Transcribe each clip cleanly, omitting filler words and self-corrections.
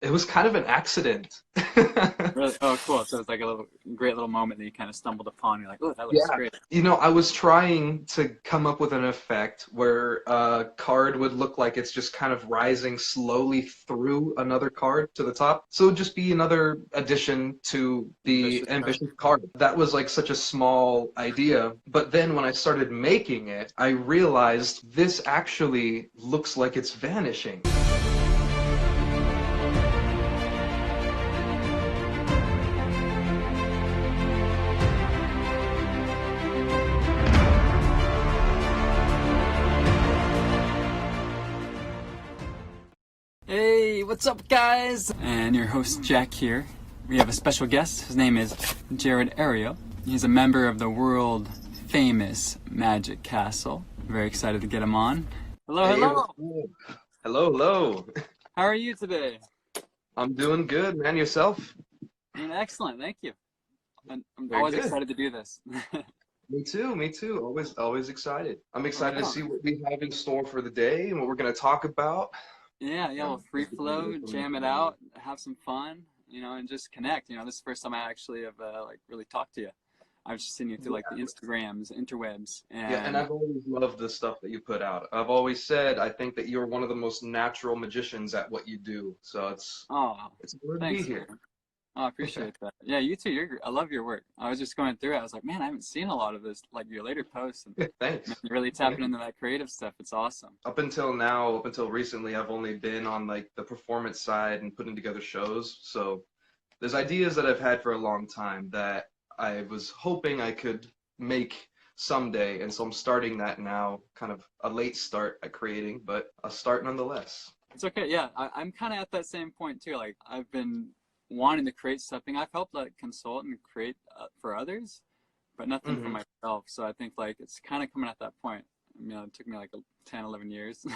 It was kind of an accident. Really? Oh, cool. So it's like a little great little moment that you kind of stumbled upon. You're like, oh, that looks Yeah, great. I was trying to come up with an effect where a card would look like it's just kind of rising slowly through another card to the top. So it'd just be another addition to the Ambitious card. ambition card. That was like such a small idea. But then when I started making it, I realized this actually looks like it's vanishing. Hey, what's up, guys? And your host, Jack here. We have a special guest. His name is Jared Arroyo. He's a member of the world famous Magic Castle. Very excited to get him on. Hello, Hey, hello. hello, hello. How are you today? I'm doing good, man. Yourself? Doing excellent, thank you. I'm Very always good. excited to do this. Me too, me too. Always excited. I'm excited Right to on. see what we have in store for the day and what we're going to talk about. Yeah, we'll free flow, jam it out, have some fun, and just connect. This is the first time I actually have like really talked to you. I've just seen you through like the Instagrams, interwebs, Yeah, and and I've always loved the stuff that you put out. I've always said I think that you're one of the most natural magicians at what you do. So oh, it's a honor to be thanks, here. man. Oh, I appreciate that. Yeah, you too. I love your work. I was just going through it. I was like, man, I haven't seen a lot of this, like your later posts, and man, Thanks. you're really Thank tapping you. into that creative stuff. It's awesome. Up until now, up until recently, I've only been on like the performance side and putting together shows. So there's ideas that I've had for a long time that I was hoping I could make someday, and so I'm starting that now, kind of a late start at creating, but a start nonetheless. It's okay. Yeah, I'm kind of at that same point too. Like I've been wanting to create something. I've helped like consult and create for others, but nothing for Hmm. myself. So I think like it's kind of coming at that point. It took me like 10, 11 years.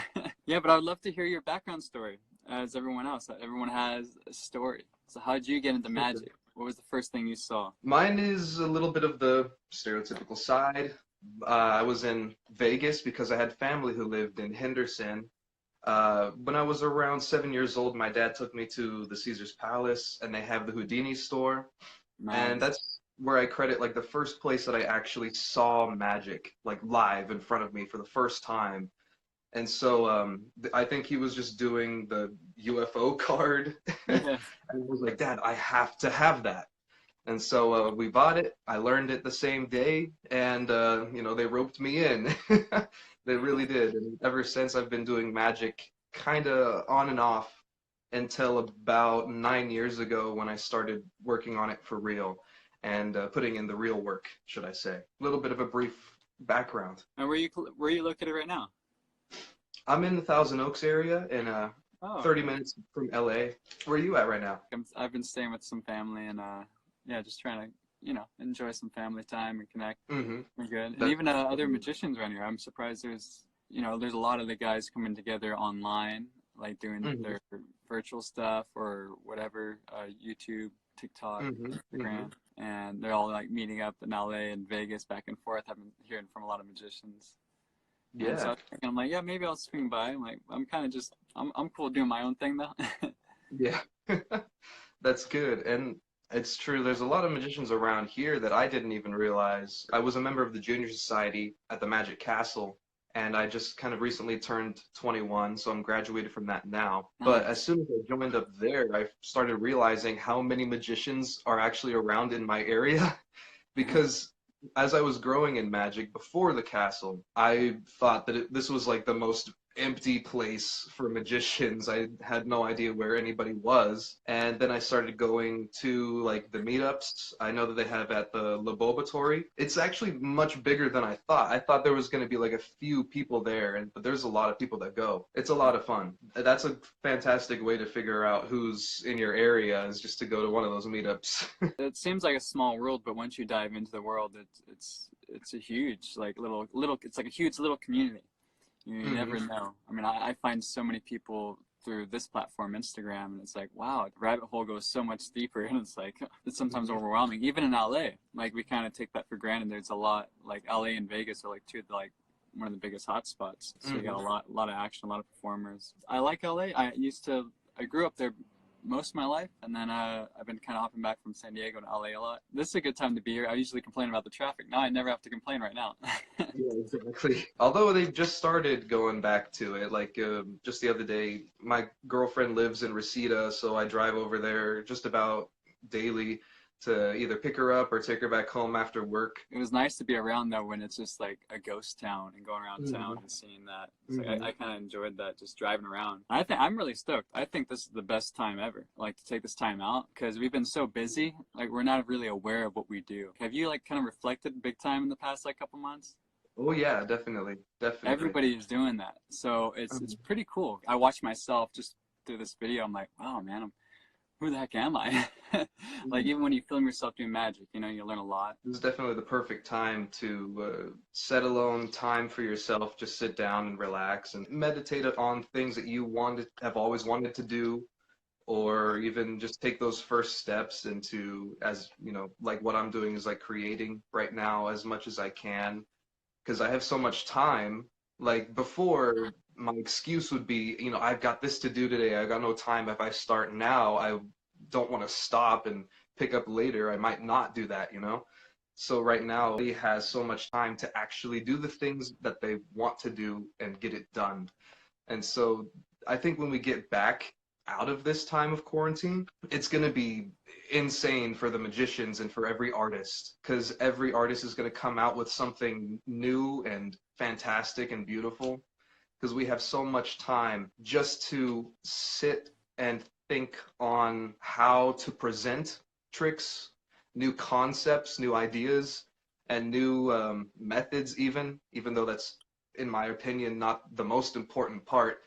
Yeah, but I would love to hear your background story as everyone else. Everyone has a story. So how did you get into magic? What was the first thing you saw? Mine is a little bit of the stereotypical side. I was in Vegas because I had family who lived in Henderson. When I was around 7 years old, my dad took me to the Caesar's Palace, and they have the Houdini store. And Nice. that's where I credit like the first place that I actually saw magic like live in front of me for the first time. And so I think he was just doing the UFO card, and Yeah. I was like, Dad, I have to have that. And so we bought it. I learned it the same day, and they roped me in. They really did. And ever since, I've been doing magic kind of on and off until about 9 years ago when I started working on it for real and putting in the real work, should I say. A little bit of a brief background. And where you located right now? I'm in the Thousand Oaks area in Oh, 30 okay. minutes from LA. Where are you at right now? I've been staying with some family and yeah, just trying to enjoy some family time and connect. Mm-hmm. We're good. And That's even other magicians around here. I'm surprised there's a lot of the guys coming together online, like doing mm-hmm. their virtual stuff or whatever, YouTube, TikTok, Mm-hmm. Mm-hmm. Instagram, and they're all like meeting up in LA and Vegas back and forth. I've been hearing from a lot of magicians. And so I Yeah. was thinking, I'm like, yeah, maybe I'll swing by. I'm cool doing my own thing though. Yeah. That's good. And it's true. There's a lot of magicians around here that I didn't even realize. I was a member of the Junior Society at the Magic Castle, and I just kind of recently turned 21, so I'm graduated from that now. But Nice. as soon as I joined up there, I started realizing how many magicians are actually around in my area. Because as I was growing in Magic before the castle, I thought that this was like the most empty place for magicians. I had no idea where anybody was. And then I started going to like the meetups. I know that they have at the Laboratory. It's actually much bigger than I thought. I thought there was going to be like a few people there, but there's a lot of people that go. It's a lot of fun. That's a fantastic way to figure out who's in your area, is just to go to one of those meetups. It seems like a small world, but once you dive into the world, it's a huge like little it's like a huge little community. You never Hmm. know. I mean, I find so many people through this platform, Instagram, and it's like, wow, the rabbit hole goes so much deeper, and it's like it's sometimes Hmm. overwhelming. Even in LA, like we kind of take that for granted. There's a lot like LA and Vegas are like two of the, like one of the biggest hotspots. So you got Hmm. a lot of action, a lot of performers. I like LA. I grew up there most of my life, and then I've been kind of hopping back from San Diego to LA a lot. This is a good time to be here. I usually complain about the traffic. Now I never have to complain right now. Yeah, exactly. Although they've just started going back to it, like just the other day, my girlfriend lives in Reseda, so I drive over there just about daily to either pick her up or take her back home after work. It was nice to be around though when it's just like a ghost town and going around Hmm. town and seeing that. So Hmm. I kind of enjoyed that, just driving around. I think I'm really stoked. I think this is the best time ever, like to take this time out because we've been so busy, like we're not really aware of what we do. Have you like kind of reflected big time in the past like couple months? Oh yeah, definitely, definitely. Everybody is doing that, so it's Mhm. pretty cool. I watch myself just through this video. I'm like, wow, man, who the heck am I? Like even when you film yourself doing magic, you know, you learn a lot. This is definitely the perfect time to set alone time for yourself. Just sit down and relax and meditate on things that you have always wanted to do, or even just take those first steps into, as you know, like what I'm doing is like creating right now as much as I can because I have so much time. Like before, my excuse would be, you know, I've got this to do today. I've got no time. If I start now, I don't want to stop and pick up later. I might not do that, you know? So right now, he has so much time to actually do the things that they want to do and get it done. And so I think when we get back out of this time of quarantine, it's going to be insane for the magicians and for every artist because every artist is going to come out with something new and fantastic and beautiful because we have so much time just to sit and think on how to present tricks, new concepts, new ideas, and new methods, even though that's, in my opinion, not the most important part.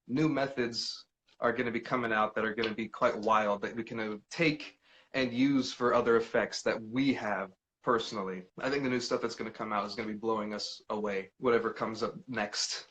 New methods are going to be coming out that are going to be quite wild that we can take and use for other effects that we have personally. I think the new stuff that's going to come out is going to be blowing us away, whatever comes up next.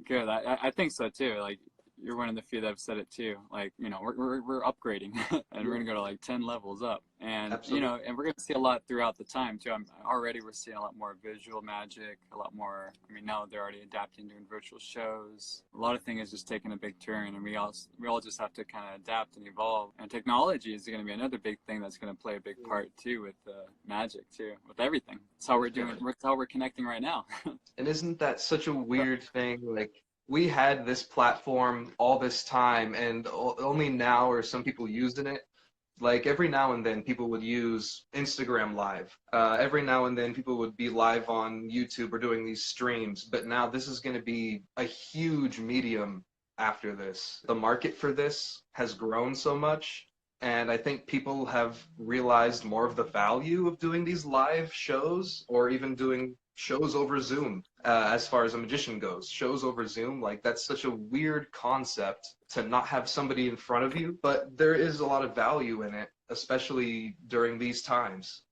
Good. I think so too. Like you're one of the few that have said it too. Like, you know, we're upgrading and we're Yeah, gonna go to like 10 levels up. And you absolutely. know, and we're gonna see a lot throughout the time too. Already we're seeing a lot more visual magic, a lot more. I mean, now they're already adapting doing virtual shows. A lot of things is just taking a big turn, and we all just have to kind of adapt and evolve. And technology is gonna be another big thing that's gonna play a big part too with magic too, with everything. It's how we're doing. Definitely. It's how we're connecting right now. And isn't that such a weird thing? Like, we had this platform all this time, and only now are some people using it. Like, every now and then, people would use Instagram Live. Every now and then, people would be live on YouTube or doing these streams. But now, this is going to be a huge medium after this. The market for this has grown so much. And I think people have realized more of the value of doing these live shows or even doing shows over Zoom. As far as a magician goes, shows over Zoom, like that's such a weird concept to not have somebody in front of you, but there is a lot of value in it, especially during these times.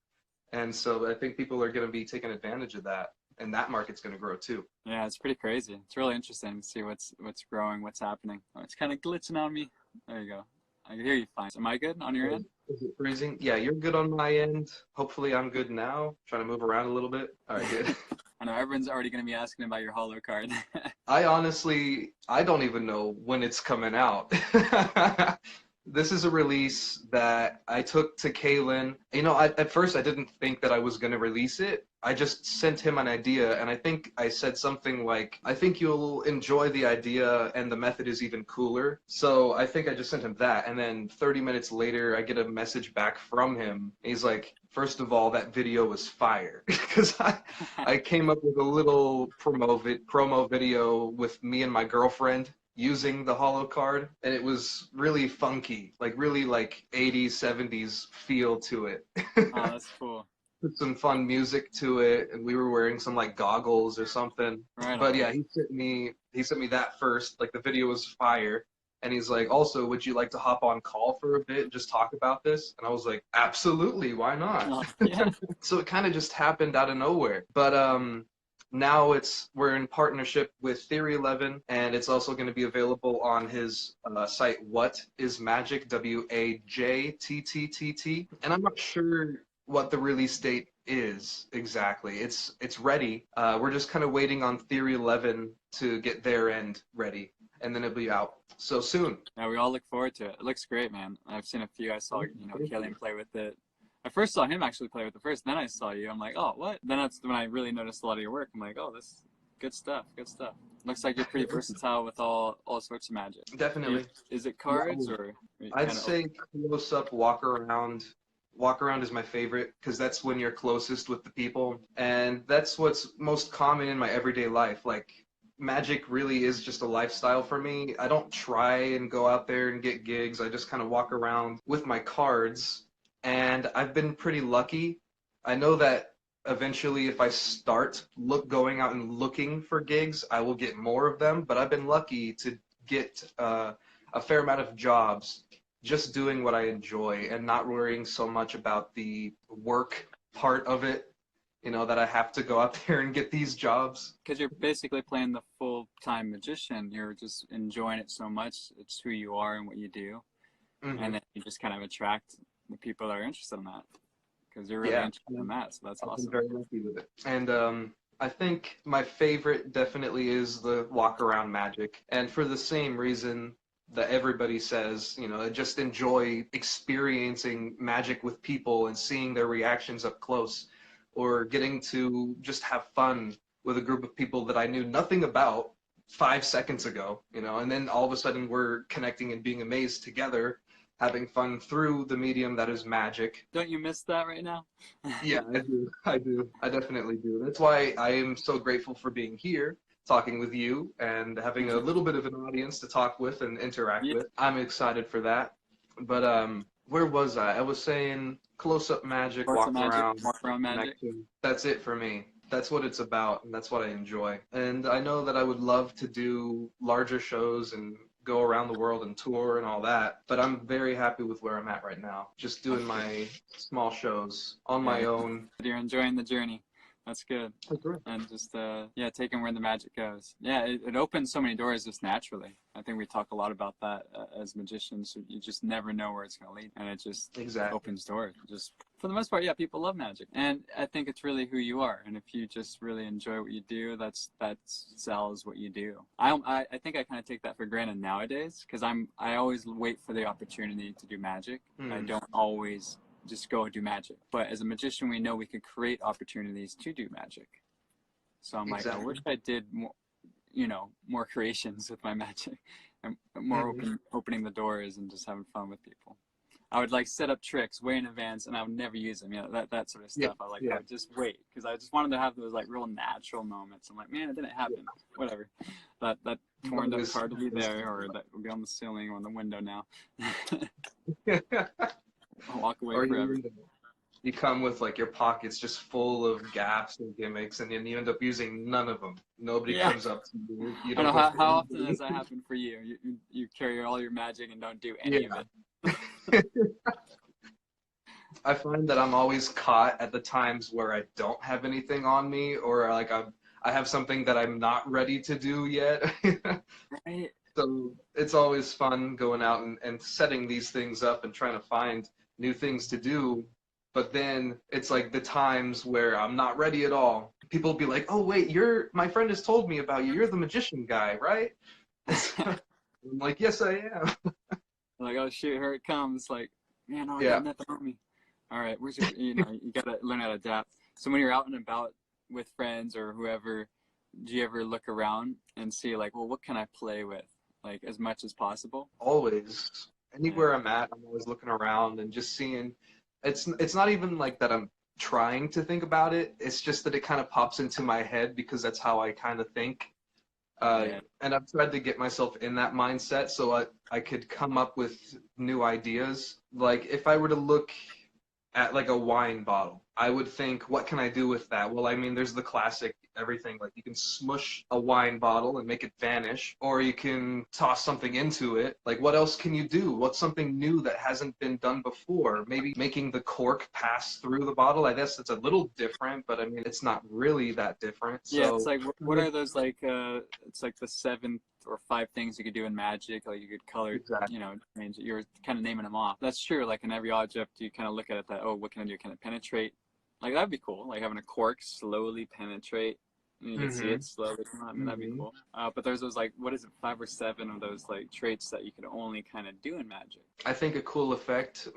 And so I think people are going to be taking advantage of that, and that market's going to grow too. Yeah, it's pretty crazy. It's really interesting to see what's growing, what's happening. Oh, it's kind of glitching on me. There you go. I can hear you fine. Am I good on your end? Is it freezing? Yeah, you're good on my end. Hopefully I'm good now. Trying to move around a little bit. All right, good. I know everyone's already going to be asking about your hollow card. I don't even know when it's coming out. This is a release that I took to Kalen. You know, at first I didn't think that I was going to release it. I just sent him an idea, and I think I said something like, I think you'll enjoy the idea, and the method is even cooler. So I think I just sent him that, and then 30 minutes later, I get a message back from him. He's like, first of all, that video was fire. Because I came up with a little promo video with me and my girlfriend using the hollow card, and it was really funky, like really like 80s 70s feel to it. Oh, that's cool. Put some fun music to it, and we were wearing some like goggles or something. Right But on. yeah, he sent me that first, like the video was fire. And he's like, also, would you like to hop on call for a bit and just talk about this? And I was like, absolutely, why not? Oh, yeah. So it kind of just happened out of nowhere. But now we're in partnership with Theory 11, and it's also going to be available on his site, What Is Magic, WAJTTTT. And I'm not sure what the release date is exactly. It's ready. We're just kind of waiting on Theory 11 to get their end ready. and then it'll be out so soon. Yeah, we all look forward to it. It looks great, man. I've seen a few. I saw, Thank Killian you. play with it. I first saw him actually play with it first. Then I saw you. I'm like, oh, what? Then that's when I really noticed a lot of your work. I'm like, oh, this good stuff. Good stuff. Looks like you're pretty versatile with all sorts of magic. Definitely. Is it Yeah, cards or are you I'd kind of say close up walk around. Walk around is my favorite because that's when you're closest with the people, and that's what's most common in my everyday life. Like magic really is just a lifestyle for me. I don't try and go out there and get gigs. I just kind of walk around with my cards, and I've been pretty lucky. I know that eventually if I start going out and looking for gigs, I will get more of them, but I've been lucky to get a fair amount of jobs just doing what I enjoy and not worrying so much about the work part of it, that I have to go out there and get these jobs. because you're basically playing the full-time magician. You're just enjoying it so much. It's who you are and what you do, Hmm. and then you just kind of attract the people that are interested in that because you're really Yeah, interested in that. So that's I've been awesome. very lucky with it. And I think my favorite definitely is the walk around magic. And for the same reason that everybody says, just enjoy experiencing magic with people and seeing their reactions up close, or getting to just have fun with a group of people that I knew nothing about 5 seconds ago, and then all of a sudden we're connecting and being amazed together, having fun through the medium that is magic. Don't you miss that right now? Yeah, I do. I do. I definitely do. That's why I am so grateful for being here, talking with you, and having a little bit of an audience to talk with and interact Yeah, with. I'm excited for that. But where was I? I was saying close-up magic, parts of walk magic, around, walk around magic. connection. That's it for me. That's what it's about, and that's what I enjoy. And I know that I would love to do larger shows and go around the world and tour and all that, but I'm very happy with where I'm at right now. Just doing my small shows on Yeah, my own. you're enjoying the journey. That's good. That's right. And just yeah, taking where the magic goes. Yeah, it opens so many doors just naturally. I think we talk a lot about that as magicians. You just never know where it's going to lead, and it just Exactly. opens doors. Just for the most part, yeah, people love magic, and I think it's really who you are. And if you just really enjoy what you do, that sells what you do. I think I kind of take that for granted nowadays because I always wait for the opportunity to do magic. I don't always just go do magic. But as a magician, we know we could create opportunities to do magic. So I'm like, I wish I did more, more creations with my magic and more opening the doors and just having fun with people. I would like set up tricks way in advance and I would never use them. That sort of stuff. I would just wait because I just wanted to have those like real natural moments. I'm like, man, it didn't happen. Whatever. That torn up card will be there, or that will be on the ceiling or on the window now. I'll walk away Or forever. you come with like your pockets just full of gaps and gimmicks, and then you end up using none of them. Nobody comes up to you. You I don't know go how often has that happened for you? You carry all your magic and don't do any of it. I find that I'm always caught at the times where I don't have anything on me, or like I have something that I'm not ready to do yet. Right. So it's always fun going out and setting these things up and trying to find new things to do. But then it's like the times where I'm not ready at all. People will be like, "Oh wait, my friend has told me about you. You're the magician guy, right?" I'm like, "Yes, I am." Like, oh shoot, here it comes. Like, man, I Yeah. got nothing on me. All right, where's your? You gotta learn how to adapt. So when you're out and about with friends or whoever, do you ever look around and see like, well, what can I play with, like as much as possible? Always. Anywhere I'm at, I'm always looking around and just seeing. It's not even like that I'm trying to think about it. It's just that it kind of pops into my head because that's how I kind of think. And I've tried to get myself in that mindset so I could come up with new ideas. Like if I were to look at like a wine bottle, I would think, what can I do with that? Well, I mean, there's the classic everything, like you can smush a wine bottle and make it vanish, or you can toss something into it. Like what else can you do? What's something new that hasn't been done before? Maybe making the cork pass through the bottle. I guess it's a little different, but I mean, it's not really that different. Yeah, So it's like what are those like? It's like the 7 or 5 things you could do in magic. Like you could color, exactly. Change it. You're kind of naming them off. That's true. Like in every object, you kind of look at it that, oh, what can I do? Can it penetrate? Like that'd be cool. Like having a cork slowly penetrate, and you can see Mm-hmm. it slowly come out. I mean, that'd be Mm-hmm. cool. But there's those, like, what is it, 5 or 7 of those like traits that you can only kind of do in magic. I think a cool effect,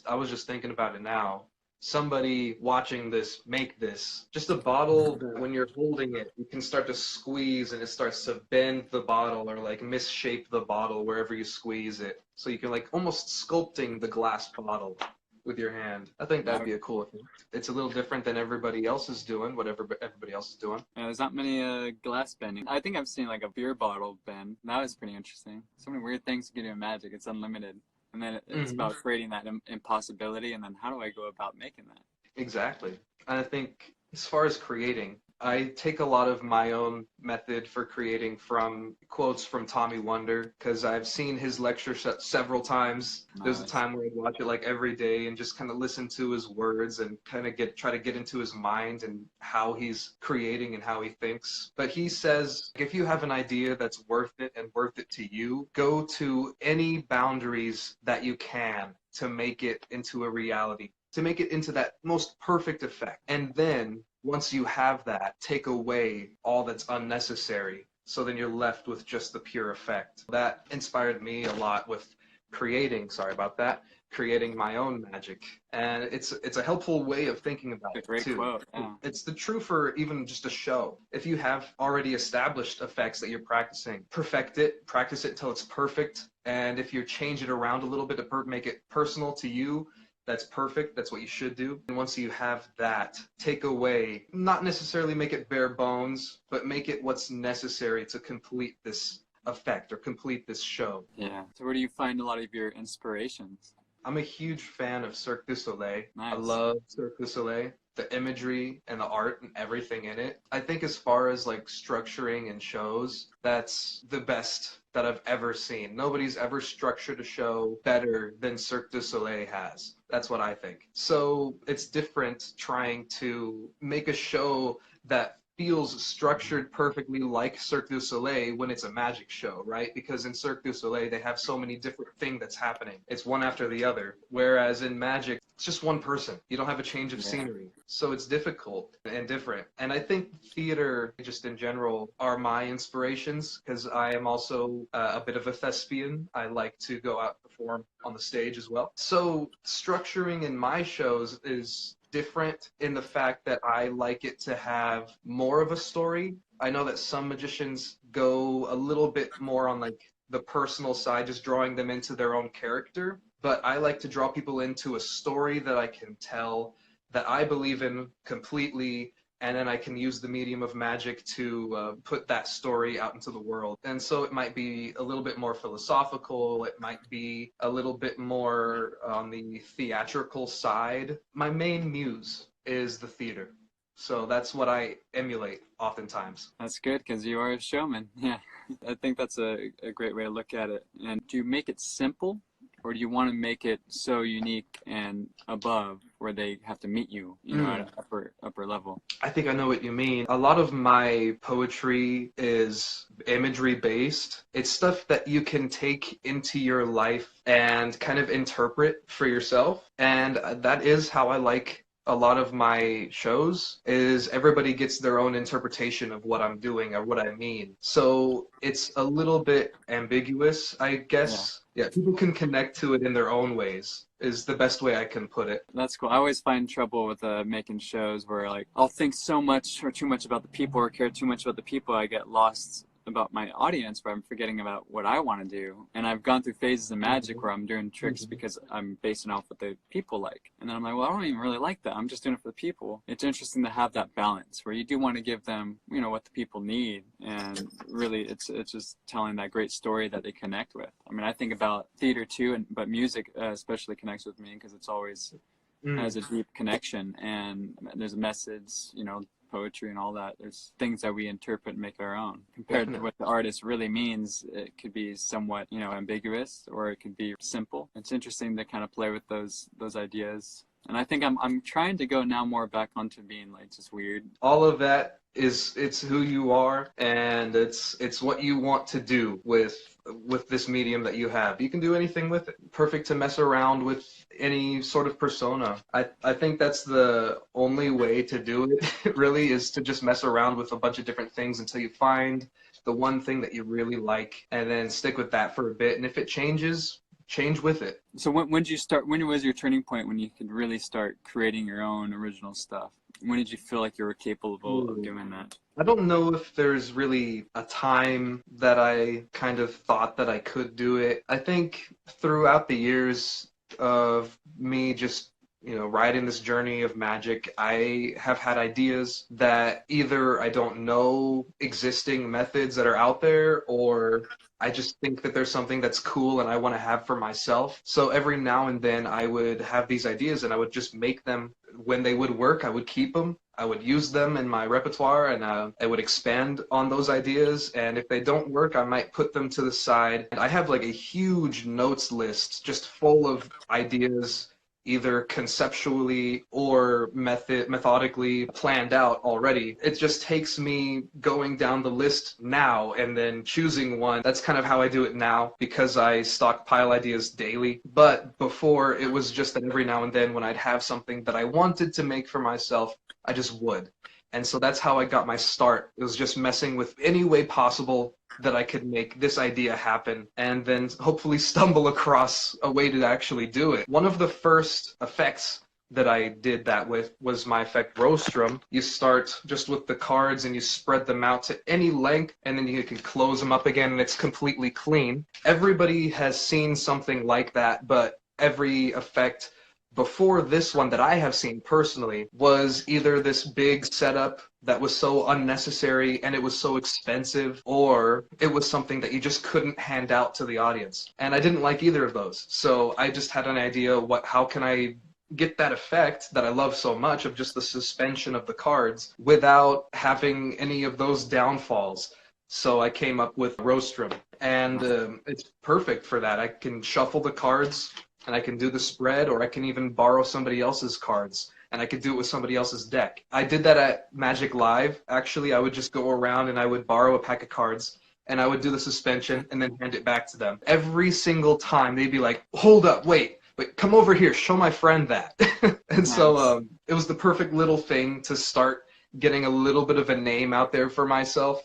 I was just thinking about it now. Somebody watching this make this, just a bottle that when you're holding it, you can start to squeeze and it starts to bend the bottle or like misshape the bottle wherever you squeeze it. So you can like almost sculpting the glass bottle with your hand. I think that'd Now, be a cool effect. It's a little different than everybody else is doing, whatever everybody else is doing. there's not many glass bending. I think I've seen like a beer bottle bend. That was pretty interesting. So many weird things you can do in magic. It's unlimited. And then it's Hmm. about creating that impossibility. And then how do I go about making that? Exactly. And I think as far as creating, I take a lot of my own method for creating from quotes from Tommy Wonder because I've seen his lecture several times. There's a Nice. time where I'd watch it like every day and just kind of listen to his words and kind of try to get into his mind and how he's creating and how he thinks. But he says if you have an idea that's worth it and worth it to you, go to any boundaries that you can to make it into a reality, to make it into that most perfect effect. And then once you have that, take away all that's unnecessary. So then you're left with just the pure effect. That inspired me a lot with sorry about that, creating my own magic. And it's a helpful way of thinking about A it great too. quote. Yeah. It's the true for even just a show. If you have already established effects that you're practicing, perfect it, practice it until it's perfect. And if you change it around a little bit to make it personal to you, that's perfect. That's what you should do. And once you have that, take away, not necessarily make it bare bones, but make it what's necessary to complete this effect or complete this show. Yeah. So where do you find a lot of your inspirations? I'm a huge fan of Cirque du Soleil. I Nice. love Cirque du Soleil, the imagery and the art and everything in it. I think as far as like structuring and shows, that's the best that I've ever seen. Nobody's ever structured a show better than Cirque du Soleil has. That's what I think. So it's different trying to make a show that feels structured perfectly like Cirque du Soleil when it's a magic show, right? Because in Cirque du Soleil, they have so many different things that's happening. It's one after the other. Whereas in magic, it's just one person. You don't have a change of Yeah. scenery. So it's difficult and different. And I think theater, just in general, are my inspirations because I am also a bit of a thespian. I like to go out and perform on the stage as well. So structuring in my shows is different in the fact that I like it to have more of a story. I know that some magicians go a little bit more on like the personal side, just drawing them into their own character. But I like to draw people into a story that I can tell, that I believe in completely, and then I can use the medium of magic to put that story out into the world. And so it might be a little bit more philosophical, it might be a little bit more on the theatrical side. My main muse is the theater. So that's what I emulate oftentimes. That's good because you are a showman. Yeah. I think that's a great way to look at it. And do you make it simple or do you want to make it so unique and above where they have to meet you, at an upper level? I think I know what you mean. A lot of my poetry is imagery based. It's stuff that you can take into your life and kind of interpret for yourself. And that is how I like a lot of my shows is everybody gets their own interpretation of what I'm doing or what I mean. So it's a little bit ambiguous, I Yeah. guess. Yeah, people can connect to it in their own ways is the best way I can put it. That's cool. I always find trouble with making shows where like I'll think so much or too much about the people or care too much about the people. I get lost about my audience where I'm forgetting about what I want to do. And I've gone through phases of magic where I'm doing tricks because I'm basing off what the people like. And then I'm like, well, I don't even really like that. I'm just doing it for the people. It's interesting to have that balance where you do want to give them, what the people need. And really it's just telling that great story that they connect with. I mean, I think about theater too, but music especially connects with me because it's always has a deep connection and there's a message, poetry and all that. There's things that we interpret and make our own. Compared to what the artist really means, it could be somewhat, ambiguous or it could be simple. It's interesting to kind of play with those ideas. And I think I'm trying to go now more back onto being like just weird. All of that is, it's who you are, and it's what you want to do with this medium that you have. You can do anything with it. Perfect to mess around with any sort of persona. I think that's the only way to do it, really, is to just mess around with a bunch of different things until you find the one thing that you really like, and then stick with that for a bit. And if it changes, change with it. So when did you start, when was your turning point when you could really start creating your own original stuff? When did you feel like you were capable of doing that? I don't know if there's really a time that I kind of thought that I could do it. I think throughout the years of me just, riding this journey of magic, I have had ideas that either I don't know existing methods that are out there, or I just think that there's something that's cool and I want to have for myself. So every now and then I would have these ideas and I would just make them. When they would work, I would keep them. I would use them in my repertoire, and I would expand on those ideas. And if they don't work, I might put them to the side. And I have like a huge notes list just full of ideas, either conceptually or methodically planned out already. It just takes me going down the list now and then choosing one. That's kind of how I do it now, because I stockpile ideas daily. But before, it was just that every now and then when I'd have something that I wanted to make for myself, I just would. And so that's how I got my start. It was just messing with any way possible that I could make this idea happen, and then hopefully stumble across a way to actually do it. One of the first effects that I did that with was my effect Rostrum. You start just with the cards and you spread them out to any length, and then you can close them up again and it's completely clean. Everybody has seen something like that, but every effect before this one that I have seen personally was either this big setup that was so unnecessary and it was so expensive, or it was something that you just couldn't hand out to the audience. And I didn't like either of those. So I just had an idea, how can I get that effect that I love so much of just the suspension of the cards without having any of those downfalls. So I came up with Rostrum, and it's perfect for that. I can shuffle the cards and I can do the spread, or I can even borrow somebody else's cards and I could do it with somebody else's deck. I did that at Magic Live. Actually, I would just go around and I would borrow a pack of cards and I would do the suspension and then hand it back to them. Every single time they'd be like, hold up, wait, come over here, show my friend that. And so it was the perfect little thing to start getting a little bit of a name out there for myself.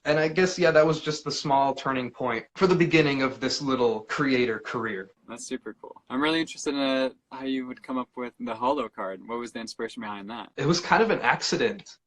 And I guess, yeah, that was just the small turning point for the beginning of this little creator career. That's super cool. I'm really interested in how you would come up with the holo card. What was the inspiration behind that? It was kind of an accident.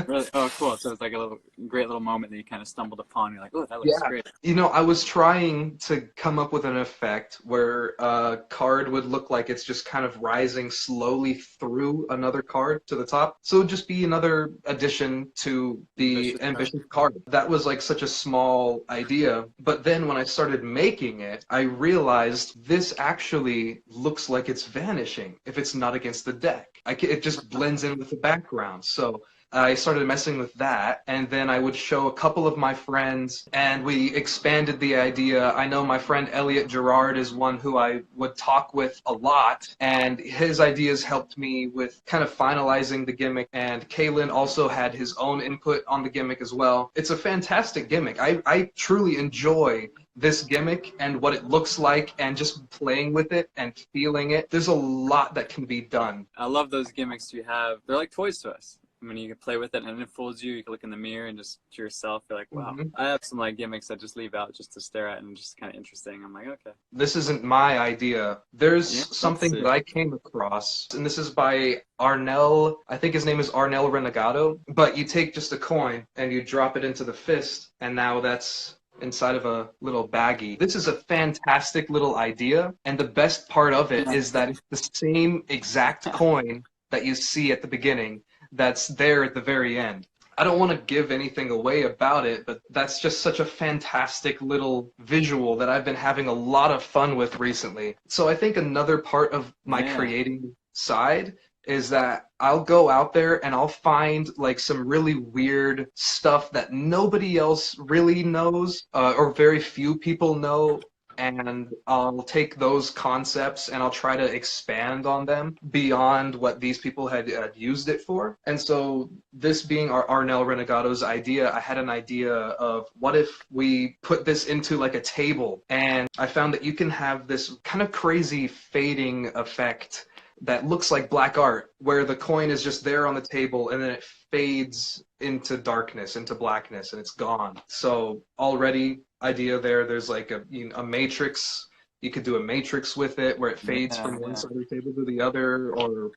Really? Oh, cool. So it's like a great little moment that you kind of stumbled upon. You're like, oh, that looks great. I was trying to come up with an effect where a card would look like it's just kind of rising slowly through another card to the top. So it would just be another addition to the ambitious card. That was like such a small idea. But then when I started making it, I realized this actually looks like it's vanishing if it's not against the deck. It just blends in with the background. So I started messing with that, and then I would show a couple of my friends, and we expanded the idea. I know my friend Elliot Gerard is one who I would talk with a lot, and his ideas helped me with kind of finalizing the gimmick, and Kalen also had his own input on the gimmick as well. It's a fantastic gimmick. I truly enjoy this gimmick and what it looks like, and just playing with it and feeling it. There's a lot that can be done. I love those gimmicks you have. They're like toys to us. I mean, you can play with it and it fools you. You can look in the mirror and just to yourself, you're like, wow. I have some like gimmicks that just leave out just to stare at and just kind of interesting. I'm like, okay. This isn't my idea. There's something that I came across, and this is by Arnell. I think his name is Arnell Renegado. But you take just a coin and you drop it into the fist, and now that's inside of a little baggie. This is a fantastic little idea, and the best part of it is that it's the same exact coin that you see at the beginning that's there at the very end. I don't want to give anything away about it, but that's just such a fantastic little visual that I've been having a lot of fun with recently. So I think another part of my creating side is that I'll go out there and I'll find like some really weird stuff that nobody else really knows, or very few people know. and I'll take those concepts and I'll try to expand on them beyond what these people had used it for. And so this being our Arnell Renegado's idea, I had an idea of what if we put this into like a table, and I found that you can have this kind of crazy fading effect that looks like black art, where the coin is just there on the table and then it fades into darkness, into blackness, and it's gone. So already idea there. There's like a matrix. You could do a matrix with it where it fades from one side of the table to the other,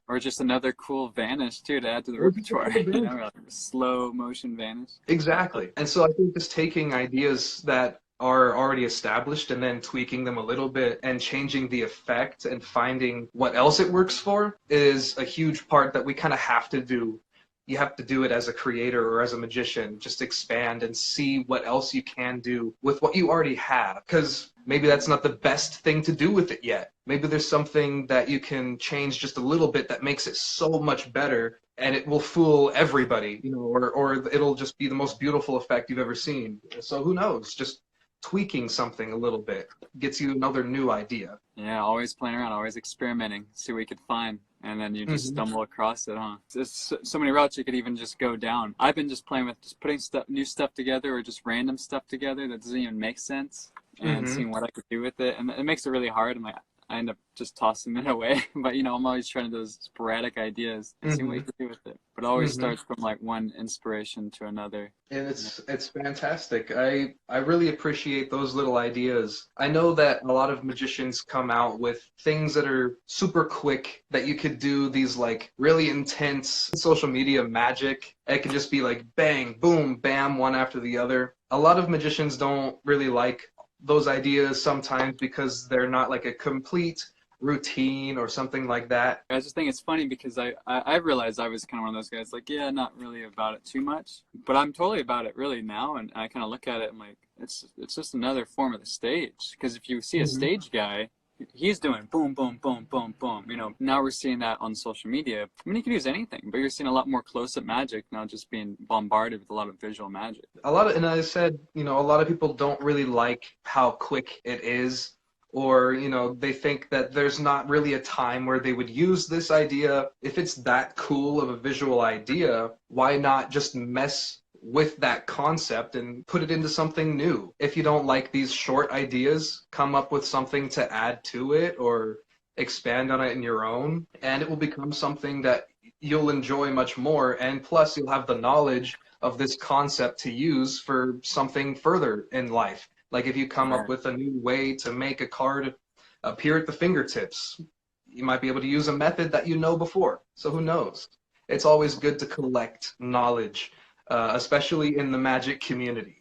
or just another cool vanish too to add to the repertoire. You know, like a slow motion vanish. Exactly. And so I think just taking ideas that are already established and then tweaking them a little bit and changing the effect and finding what else it works for is a huge part that we kind of have to do. You have to do it as a creator or as a magician, just expand and see what else you can do with what you already have. Because maybe that's not the best thing to do with it yet. Maybe there's something that you can change just a little bit that makes it so much better, and it will fool everybody, you know, or it'll just be the most beautiful effect you've ever seen. So who knows? Just tweaking something a little bit gets you another new idea. Yeah, always playing around, always experimenting, see what you could find, and then you just stumble across it, huh? There's so many routes you could even just go down. I've been just playing with just putting new stuff together, or just random stuff together that doesn't even make sense, and seeing what I could do with it, and it makes it really hard. I'm like, I end up just tossing it away. But, you know, I'm always trying to do those sporadic ideas and see what you can do with it. But it always starts from like one inspiration to another. And it's fantastic. I really appreciate those little ideas. I know that a lot of magicians come out with things that are super quick, that you could do these like really intense social media magic. It can just be like bang, boom, bam, one after the other. A lot of magicians don't really like those ideas sometimes because they're not like a complete routine or something like that. I just think it's funny because I realized I was kind of one of those guys like, yeah, not really about it too much, but I'm totally about it really now. And I kind of look at it and like, it's just another form of the stage. Because if you see a stage guy, he's doing boom, boom, boom, boom, boom. You know, now we're seeing that on social media. I mean, you can use anything, but you're seeing a lot more close-up magic now, just being bombarded with a lot of visual magic. And I said, you know, a lot of people don't really like how quick it is, or, you know, they think that there's not really a time where they would use this idea. If it's that cool of a visual idea, why not just mess with that concept and put it into something new? If you don't like these short ideas, come up with something to add to it or expand on it in your own, and it will become something that you'll enjoy much more. And plus, you'll have the knowledge of this concept to use for something further in life. Like if you come up with a new way to make a card appear at the fingertips, you might be able to use a method that you know before. So who knows? It's always good to collect knowledge, especially in the magic community.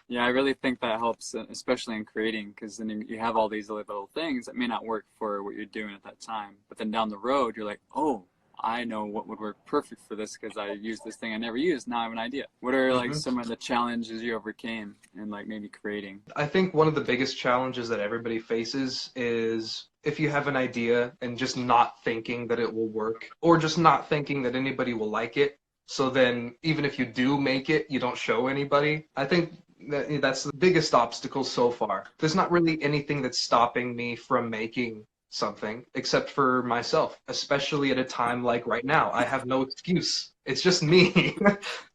Yeah, I really think that helps, especially in creating, because then you have all these little things that may not work for what you're doing at that time. But then down the road, you're like, oh, I know what would work perfect for this because I used this thing I never used. Now I have an idea. What are like some of the challenges you overcame in like maybe creating? I think one of the biggest challenges that everybody faces is if you have an idea and just not thinking that it will work, or just not thinking that anybody will like it. So then even if you do make it, you don't show anybody. I think that's the biggest obstacle so far. There's not really anything that's stopping me from making something except for myself, especially at a time like right now. I have no excuse. It's just me.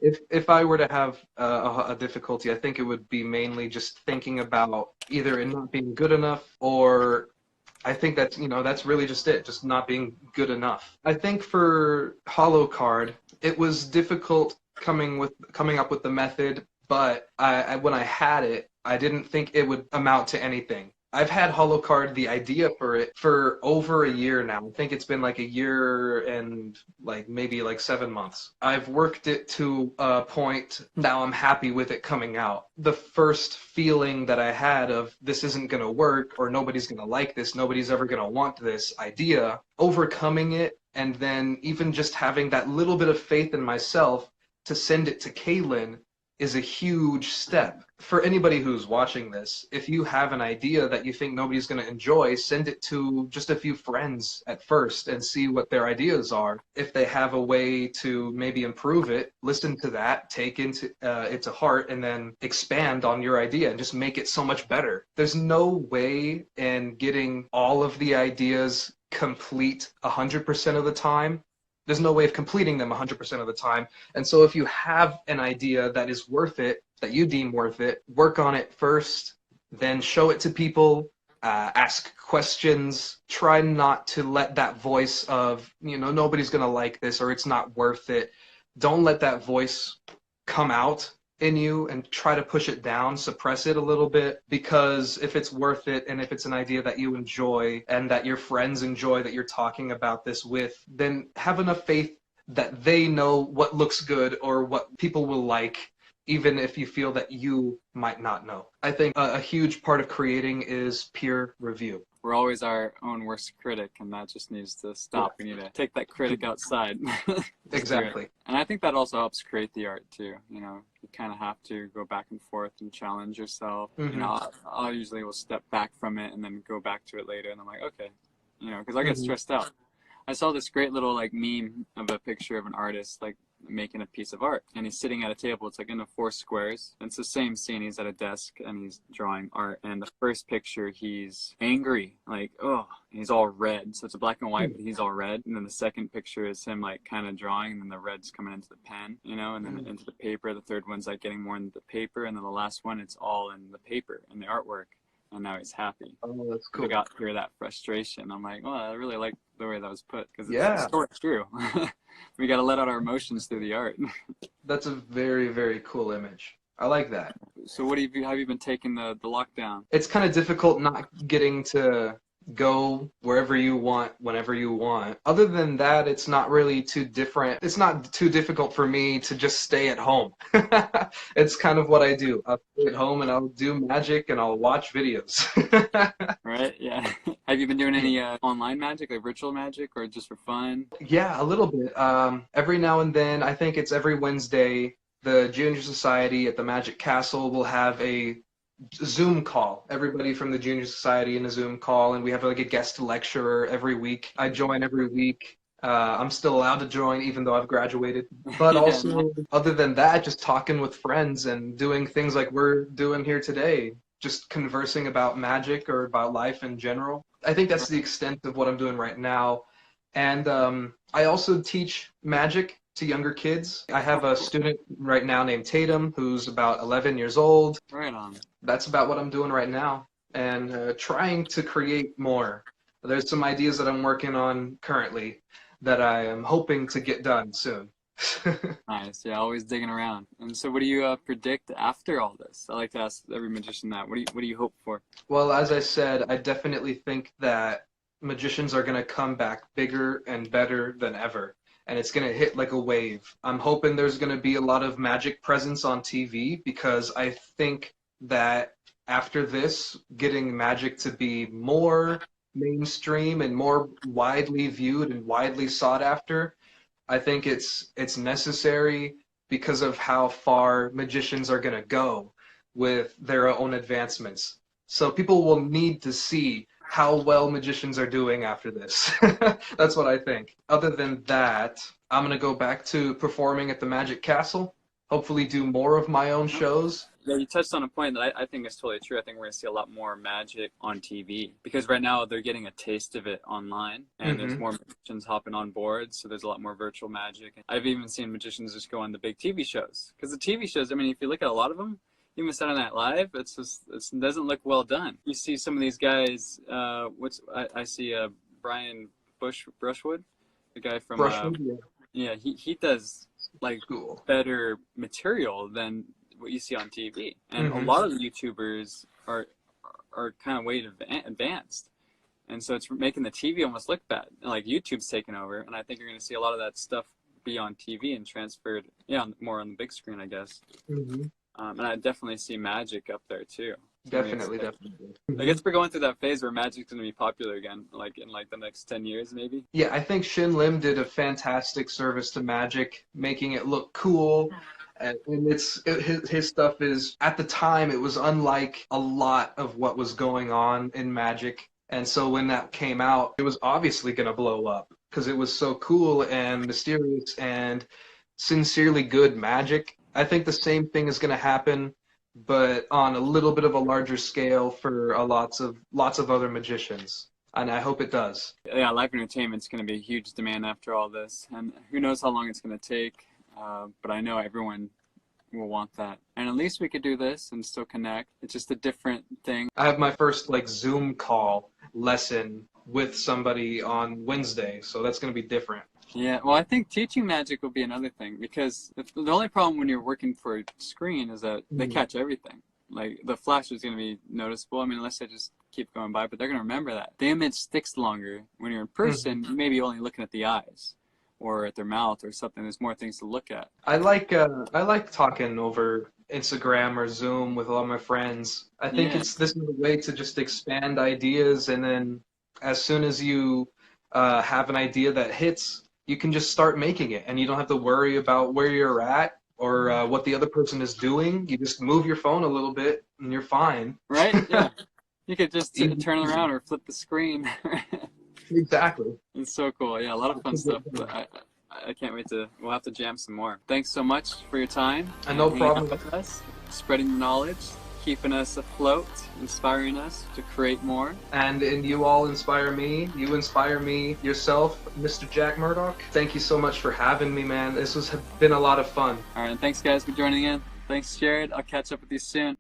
If I were to have a difficulty, I think it would be mainly just thinking about either it not being good enough, or I think that's, you know, that's really just it, just not being good enough. I think for Hollow Card, it was difficult coming up with the method, but when I had it, I didn't think it would amount to anything. I've had Hollow Card, the idea for it, for over a year now. I think it's been like a year and like maybe like 7 months. I've worked it to a point now I'm happy with it coming out. The first feeling that I had of this isn't going to work, or nobody's going to like this, nobody's ever going to want this idea, overcoming it, and then even just having that little bit of faith in myself to send it to Kaylin is a huge step. for anybody who's watching this, if you have an idea that you think nobody's going to enjoy, send it to just a few friends at first and see what their ideas are. If they have a way to maybe improve it, listen to that, take it to heart, and then expand on your idea and just make it so much better. There's no way in getting all of the ideas complete 100% of the time. There's no way of completing them 100% of the time. And so if you have an idea that is worth it, that you deem worth it, work on it first, then show it to people, ask questions. Try not to let that voice of, nobody's going to like this or it's not worth it. Don't let that voice come out in you and try to push it down, suppress it a little bit, because if it's worth it and if it's an idea that you enjoy and that your friends enjoy that you're talking about this with, then have enough faith that they know what looks good or what people will like, even if you feel that you might not know. I think a huge part of creating is peer review. We're always our own worst critic, and that just needs to stop. We need to take that critic outside. Exactly. And I think that also helps create the art too. You kind of have to go back and forth and challenge yourself. Mm-hmm. I'll usually will step back from it and then go back to it later, and I'm like, okay, because I get stressed out. I saw this great little meme of a picture of an artist making a piece of art, and he's sitting at a table. It's in 4 squares. It's the same scene. He's at a desk and he's drawing art, and the first picture he's angry, he's all red, so it's a black and white, but he's all red. And then the second picture is him kind of drawing, and then the red's coming into the pen, and then into the paper. The third one's getting more into the paper, and then the last one, it's all in the paper and the artwork. And now he's happy. Oh, that's cool. I got through that frustration. I'm like, well, I really like the way that was put, because it's true. We got to let out our emotions through the art. That's a very, very cool image. I like that. So what have you been taking the lockdown? It's kind of difficult not getting to go wherever you want, whenever you want. Other than that, it's not really too different. It's not too difficult for me to just stay at home. It's kind of what I do. I'll stay at home and I'll do magic and I'll watch videos. Right, yeah. Have you been doing any online magic, virtual magic, or just for fun? Yeah, a little bit. Every now and then, I think it's every Wednesday, the Junior Society at the Magic Castle will have a Zoom call. Everybody from the Junior Society in a Zoom call, and we have a guest lecturer every week. I join every week. I'm still allowed to join even though I've graduated. But also, other than that, just talking with friends and doing things like we're doing here today, just conversing about magic or about life in general. I think that's the extent of what I'm doing right now. And I also teach magic to younger kids. I have a student right now named Tatum who's about 11 years old. Right on. That's about what I'm doing right now, and trying to create more. There's some ideas that I'm working on currently that I am hoping to get done soon. Nice. Yeah, always digging around. And so what do you predict after all this? I like to ask every magician that. What do you hope for? Well, as I said, I definitely think that magicians are going to come back bigger and better than ever. And it's going to hit like a wave. I'm hoping there's going to be a lot of magic presence on TV, because I think that after this, getting magic to be more mainstream and more widely viewed and widely sought after, I think it's necessary because of how far magicians are going to go with their own advancements. So people will need to see how well magicians are doing after this. That's what I think. Other than that, I'm going to go back to performing at the Magic Castle, hopefully do more of my own shows. Yeah, you touched on a point that I think is totally true. I think we're going to see a lot more magic on TV, because right now they're getting a taste of it online, and there's more magicians hopping on board, so there's a lot more virtual magic. I've even seen magicians just go on the big TV shows, because the TV shows, I mean, if you look at a lot of them, even Saturday Night Live, it doesn't look well done. You see some of these guys, I see Brian Brushwood, the guy from Brushwood, yeah, he does cool. better material than what you see on TV, and a lot of the YouTubers are kind of way advanced, and so it's making the TV almost look bad. And YouTube's taken over, and I think you're going to see a lot of that stuff be on TV and transferred, more on the big screen, I guess. And I definitely see magic up there too. Definitely. I guess we're going through that phase where magic's going to be popular again, in the next 10 years, maybe. Yeah, I think Shin Lim did a fantastic service to magic, making it look cool And his stuff is, at the time, it was unlike a lot of what was going on in Magic. And so when that came out, it was obviously going to blow up because it was so cool and mysterious and sincerely good Magic. I think the same thing is going to happen, but on a little bit of a larger scale for lots of other magicians. And I hope it does. Yeah, live entertainment's going to be a huge demand after all this, and who knows how long it's going to take. But I know everyone will want that, and at least we could do this and still connect. It's just a different thing. I have my first Zoom call lesson with somebody on Wednesday, so that's going to be different. Yeah, well, I think teaching Magic will be another thing, because the only problem when you're working for a screen is that they catch everything. Like, the flash is going to be noticeable. I mean, unless they just keep going by, but they're going to remember that. The image sticks longer. When you're in person, you may be only looking at the eyes or at their mouth or something. There's more things to look at. I like talking over Instagram or Zoom with all my friends. I think this is a way to just expand ideas, and then as soon as you have an idea that hits, you can just start making it, and you don't have to worry about where you're at or what the other person is doing. You just move your phone a little bit, and you're fine. Right? Yeah. You could just turn around or flip the screen. Exactly. It's so cool. Yeah, a lot of fun stuff. I can't wait we'll have to jam some more. Thanks so much for your time. And no problem. With us, spreading the knowledge, keeping us afloat, inspiring us to create more. And you all inspire me. You inspire me yourself, Mr. Jack Murdoch. Thank you so much for having me, man. This has been a lot of fun. All right, and thanks guys for joining in. Thanks, Jared. I'll catch up with you soon.